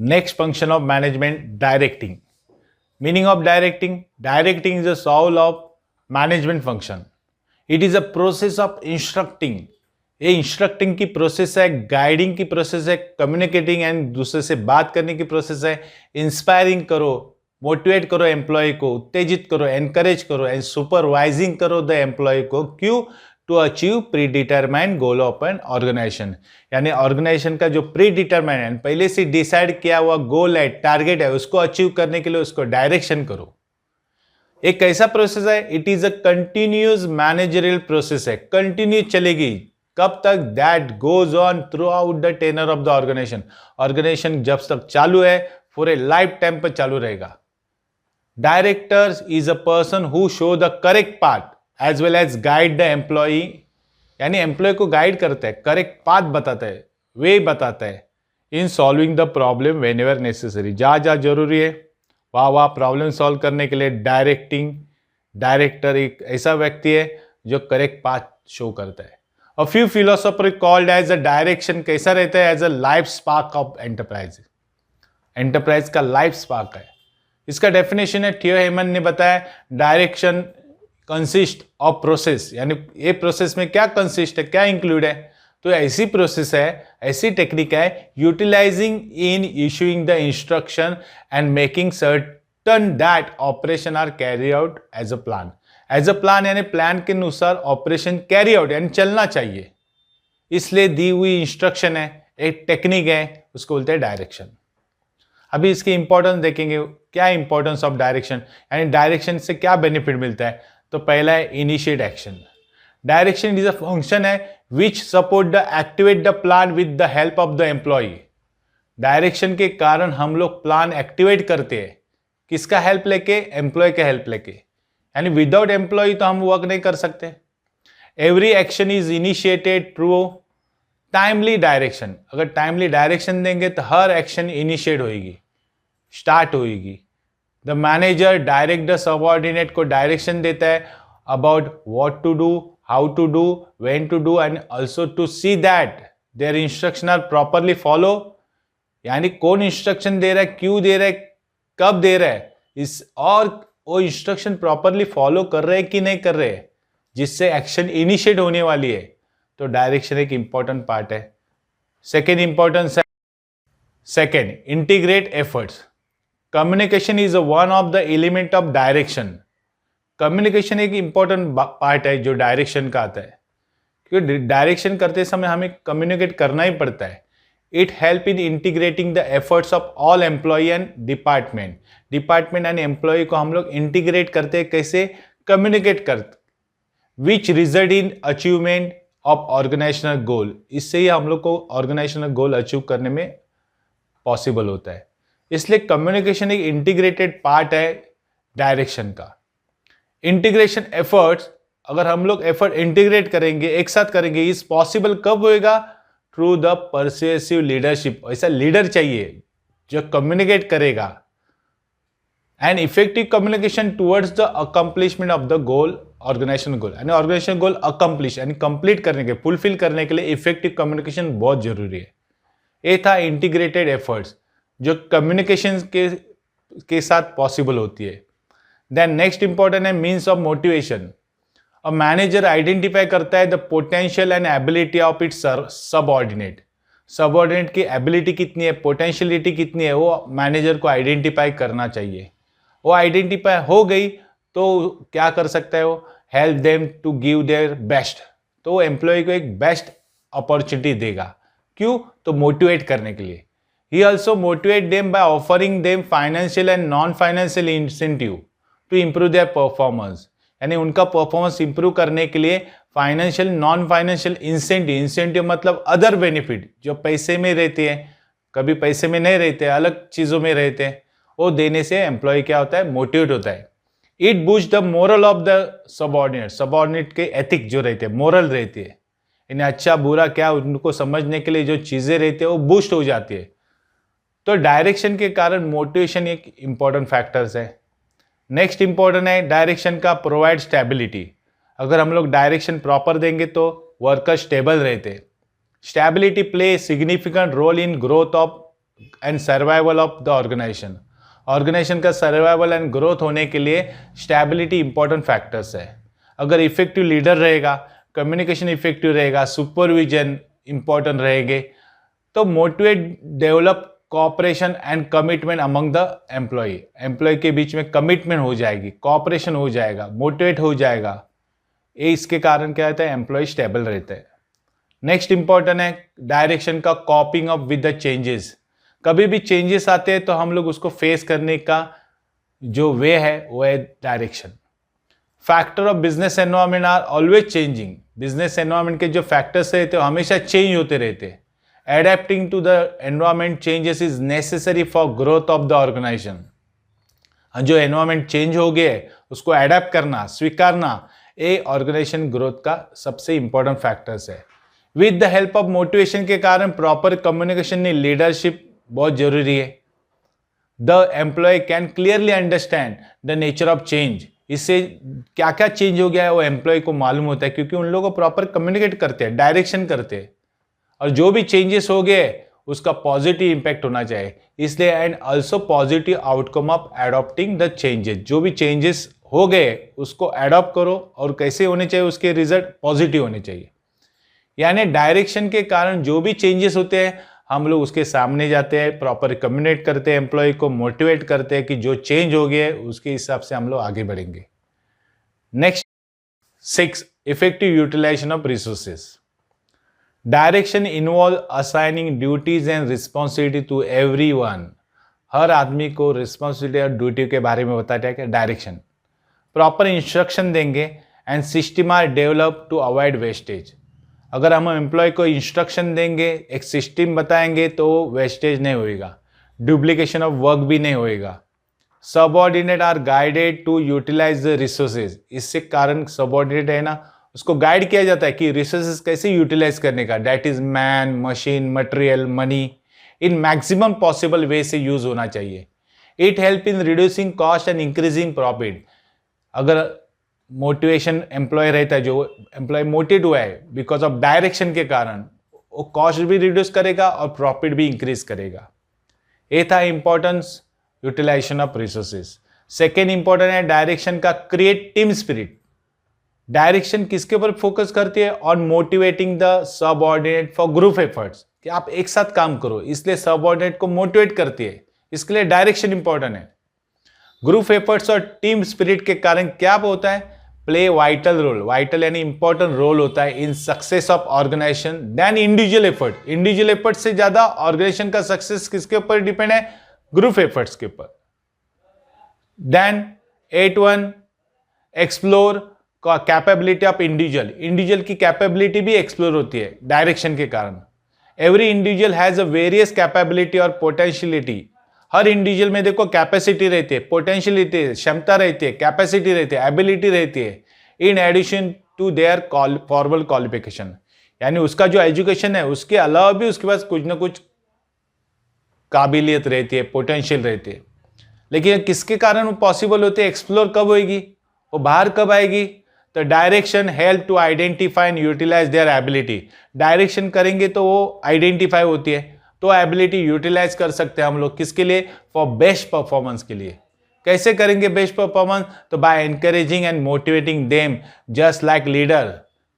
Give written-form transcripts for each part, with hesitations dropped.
Next function of management, directing. Meaning of directing: directing is the soul of management function. It is a process of instructing. ये instructing की process है, guiding की process है, communicating and दूसरे से बात करने की प्रोसेस है, इंस्पायरिंग करो, मोटिवेट करो एम्प्लॉय को, उत्तेजित करो, एनकरेज करो एंड सुपरवाइजिंग करो द एम्प्लॉय को। क्यों? To achieve predetermined goal of an organisation. यानी ऑर्गेनाइजेशन का जो प्री डिटरमाइंड पहले से डिसाइड किया हुआ गोल है, टारगेट है, उसको अचीव करने के लिए उसको डायरेक्शन करो। एक कैसा प्रोसेस है? It is a continuous managerial process है, कंटिन्यू चलेगी। कब तक? That goes on throughout the tenor of the organisation. Organisation जब तक चालू है, फॉर ए लाइफ टाइम पर चालू रहेगा। Directors is a person who show the correct path as well as guide the employee. यानी एम्प्लॉय को guide करता है, करेक्ट पाथ बताता है, वे बताता है in solving the problem whenever necessary. जहाँ जरूरी है वहाँ प्रॉब्लम सॉल्व करने के लिए डायरेक्टर एक ऐसा व्यक्ति है जो करेक्ट पाथ शो करता है। A few philosophers called as a direction कैसा रहता है? As a life spark of enterprise. Enterprise का लाइफ स्पार्क है। इसका डेफिनेशन है, थियो हेमन ने बताया, डायरेक्शन कंसिस्ट ऑफ प्रोसेस। यानी ये प्रोसेस में क्या कंसिस्ट है, क्या इंक्लूड है? तो ऐसी प्रोसेस है, ऐसी टेक्निक है, utilising in issuing the instruction and making certain that operation are carry out as a plan. As a plan यानी प्लान के अनुसार ऑपरेशन कैरी आउट यानी चलना चाहिए, इसलिए दी हुई इंस्ट्रक्शन है, एक टेक्निक है, उसको बोलते हैं डायरेक्शन। अभी इसकी इंपॉर्टेंस देखेंगे, क्या इंपॉर्टेंस ऑफ डायरेक्शन, यानी डायरेक्शन से क्या बेनिफिट मिलता है। तो पहला है initiate action. Direction is a function है which support the activate the plan with the help of the employ. Direction के कारण हम लोग प्लान एक्टिवेट करते हैं, किसका हेल्प लेके? एम्प्लॉय के हेल्प लेके। यानी विदाउट एम्प्लॉय तो हम वर्क नहीं कर सकते। Every action is initiated through timely direction. अगर टाइमली डायरेक्शन देंगे तो हर एक्शन इनिशिएट होगी, स्टार्ट होगी। The manager direct the subordinate को डायरेक्शन देता है about what to do, how to do, when to do and also to see that their instruction are properly follow. यानी कौन इंस्ट्रक्शन दे रहा है, क्यों दे रहा है, कब दे रहा है, इस और वो इंस्ट्रक्शन प्रॉपरली फॉलो कर रहे हैं कि नहीं कर रहे हैं, जिससे एक्शन इनिशिएट होने वाली है। तो डायरेक्शन एक इंपॉर्टेंट पार्ट है। सेकेंड इंपॉर्टेंस है, second, integrate efforts. Communication is one of the element of direction. Communication एक इंपॉर्टेंट पार्ट है जो डायरेक्शन का आता है, क्योंकि डायरेक्शन करते समय हमें कम्युनिकेट करना ही पड़ता है। It help in integrating the efforts of all employ and department and employ को हम लोग इंटीग्रेट करते हैं, कैसे? कम्युनिकेट करते, which result in achievement of organisational goal. इससे ही हम लोग को ऑर्गेनाइजेशनल गोल अचीव करने में पॉसिबल होता है। इसलिए कम्युनिकेशन एक इंटीग्रेटेड पार्ट है डायरेक्शन का। इंटीग्रेशन एफर्ट्स, अगर हम लोग एफर्ट इंटीग्रेट करेंगे, एक साथ करेंगे, इस पॉसिबल कब होएगा? Through the persuasive leadership. ऐसा लीडर चाहिए जो कम्युनिकेट करेगा। And effective communication towards the accomplishment of the goal, organisation goal. यानी ऑर्गेनाइजेशन गोल अकम्प्लिश यानी कंप्लीट करने के, फुलफिल करने के लिए इफेक्टिव कम्युनिकेशन बहुत जरूरी है। ये था इंटीग्रेटेड एफर्ट्स जो कम्युनिकेशन के साथ पॉसिबल होती है। देन नेक्स्ट इंपॉर्टेंट है means of motivation. A manager identify करता है the potential and ability of its subordinate. Subordinate की एबिलिटी कितनी है, पोटेंशियलिटी कितनी है, वो मैनेजर को आइडेंटिफाई करना चाहिए। वो आइडेंटिफाई हो गई तो क्या कर सकता है वो? Help them to give their best. तो वो एम्प्लॉय को एक बेस्ट अपॉर्चुनिटी देगा। क्यों? तो मोटिवेट करने के लिए। He also motivate them by offering them financial and non financial incentive to improve their performance. यानी उनका परफॉर्मेंस इंप्रूव करने के लिए फाइनेंशियल, नॉन फाइनेंशियल इंसेंटिव मतलब अदर बेनिफिट जो पैसे में रहते हैं, कभी पैसे में नहीं रहते, अलग चीज़ों में रहते हैं, वो देने से एम्प्लॉय क्या होता है? मोटिवेट होता है। It boost the moral of the subordinate के एथिक जो रहते हैं, मोरल रहती है, इन्हें अच्छा बुरा क्या उनको समझने के लिए जो चीज़ें रहती है वो बूस्ट हो जाती है। तो डायरेक्शन के कारण मोटिवेशन एक इंपॉर्टेंट फैक्टर्स है। नेक्स्ट इंपॉर्टेंट है डायरेक्शन का प्रोवाइड स्टेबिलिटी। अगर हम लोग डायरेक्शन प्रॉपर देंगे तो वर्कर स्टेबल रहते। Stability play significant role in growth of and survival of the organisation. Organization का सर्वाइवल एंड ग्रोथ होने के लिए स्टेबिलिटी इंपॉर्टेंट फैक्टर्स है। अगर इफेक्टिव लीडर रहेगा, कम्युनिकेशन इफेक्टिव रहेगा, सुपरविजन इंपॉर्टेंट रहेंगे, तो motivate develop cooperation and commitment among the employ के बीच में कमिटमेंट हो जाएगी, कॉपरेशन हो जाएगा, मोटिवेट हो जाएगा। ये इसके कारण क्या होता है, एम्प्लॉय स्टेबल रहते हैं। नेक्स्ट इंपॉर्टेंट है डायरेक्शन का कॉपिंग अप विद द चेंजेस। कभी भी चेंजेस आते हैं तो हम लोग उसको फेस करने का जो वे है वो है direction. Factor of business environment are always changing. Business environment के जो फैक्टर्स रहते हैं हमेशा चेंज होते रहते हैं। Adapting to the environment changes is necessary for growth of the organization. जो एनवायरमेंट चेंज हो गया है उसको एडेप्ट करना, स्वीकारना, ये ऑर्गेनाइजेशन ग्रोथ का सबसे इंपॉर्टेंट फैक्टर्स है। With the help of motivation के कारण प्रॉपर कम्युनिकेशन इन लीडरशिप बहुत जरूरी है। The employ can clearly understand the nature of change. इससे क्या क्या चेंज हो गया है वो एम्प्लॉय को मालूम होता है, क्योंकि उन लोगों को प्रॉपर कम्युनिकेट करते हैं, डायरेक्शन करते हैं। और जो भी चेंजेस हो गए उसका पॉजिटिव इंपैक्ट होना चाहिए, इसलिए and also positive outcome of adopting the changes. जो भी चेंजेस हो गए उसको एडॉप्ट करो और कैसे होने चाहिए, उसके रिजल्ट पॉजिटिव होने चाहिए। यानी डायरेक्शन के कारण जो भी चेंजेस होते हैं हम लोग उसके सामने जाते हैं, प्रॉपर कम्युनिकेट करते हैं, एम्प्लॉय को मोटिवेट करते हैं कि जो चेंज हो गया है उसके हिसाब से हम लोग आगे बढ़ेंगे। Next 6, effective utilisation of resources. Direction involve assigning duties and responsibility to everyone. हर आदमी को रिस्पॉन्सिबिलिटी और ड्यूटी के बारे में बताया है कि डायरेक्शन प्रॉपर इंस्ट्रक्शन देंगे and system are develop to avoid wastage. अगर हम एम्प्लॉय को इंस्ट्रक्शन देंगे, एक सिस्टम बताएंगे तो वेस्टेज नहीं होएगा, डुप्लीकेशन ऑफ वर्क भी नहीं होएगा। Subordinate are guided to utilize the resources. इससे कारण सबऑर्डिनेट है ना, उसको गाइड किया जाता है कि रिसोर्सेज कैसे यूटिलाइज करने का, that is man, machine, material, money, in maximum possible way से यूज होना चाहिए। It help in reducing cost and increasing profit. अगर मोटिवेशन एम्प्लॉय रहता है, जो एम्प्लॉय मोटिवेट हुआ है बिकॉज ऑफ डायरेक्शन के कारण, वो कॉस्ट भी रिड्यूस करेगा और प्रॉफिट भी इंक्रीज करेगा। ये था importance utilization of resources. Second important है डायरेक्शन का क्रिएट टीम स्पिरिट। डायरेक्शन किसके ऊपर फोकस करती है, on motivating the subordinate for group efforts, कि आप एक साथ काम करो, इसलिए सबऑर्डिनेट को मोटिवेट करती है, इसके लिए डायरेक्शन इंपॉर्टेंट है। ग्रुप एफर्ट्स और टीम स्पिरिट के कारण क्या होता है, प्ले वाइटल रोल। वाइटल यानी इंपॉर्टेंट रोल होता है in success of organization then individual effort. Individual effort से ज्यादा ऑर्गेनाइजेशन का सक्सेस किसके ऊपर डिपेंड है, ग्रुप एफर्ट्स के ऊपर। Then 8.1 explore capability of individual. Individual की कैपेबिलिटी भी एक्सप्लोर होती है डायरेक्शन के कारण। Every individual has a various capability और पोटेंशियलिटी। हर इंडिविजुअल में देखो कैपेसिटी रहती है, पोटेंशियलिटी, क्षमता रहती है, कैपेसिटी रहती है, एबिलिटी रहती है, in addition to their formal qualification. यानी उसका जो एजुकेशन है उसके अलावा भी उसके पास कुछ ना कुछ काबिलियत रहती है, पोटेंशियल रहती है। लेकिन किसके कारण वो पॉसिबल होते हैं, एक्सप्लोर कब होगी, वो बाहर कब आएगी, तो direction help to identify and utilize their ability. Direction करेंगे तो वो आइडेंटिफाई होती है, तो एबिलिटी यूटिलाइज कर सकते हैं हम लोग, किसके लिए, फॉर बेस्ट परफॉर्मेंस के लिए। कैसे करेंगे बेस्ट परफॉर्मेंस, तो by encouraging and motivating them just like leader,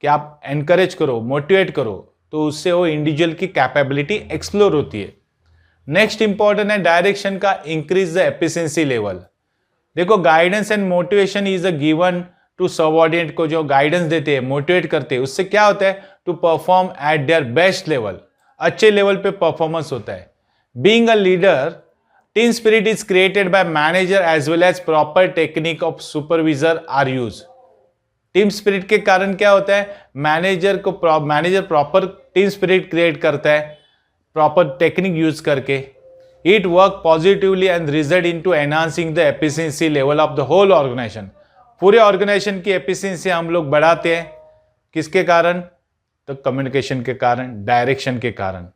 कि आप एनकरेज करो, मोटिवेट करो, तो उससे वो इंडिविजुअल की कैपेबिलिटी एक्सप्लोर होती है। नेक्स्ट इंपॉर्टेंट है डायरेक्शन का इंक्रीज द एफिशिएंसी लेवल। देखो guidance and motivation is a given to subordinate को, जो गाइडेंस देते हैं, मोटिवेट करते हैं, उससे क्या होता है, to perform at their best level, अच्छे लेवल पे परफॉर्मेंस होता है। Being a leader, team spirit is created by manager as well as proper technique of supervisor are use. Team spirit के कारण क्या होता है, manager proper team spirit create करता है, प्रॉपर टेक्निक यूज करके। It work positively and result in to enhancing the efficiency level of the whole organization. पूरे organization की एफिशिएंसी हम लोग बढ़ाते हैं, किसके कारण, तो कम्युनिकेशन के कारण, डायरेक्शन के कारण।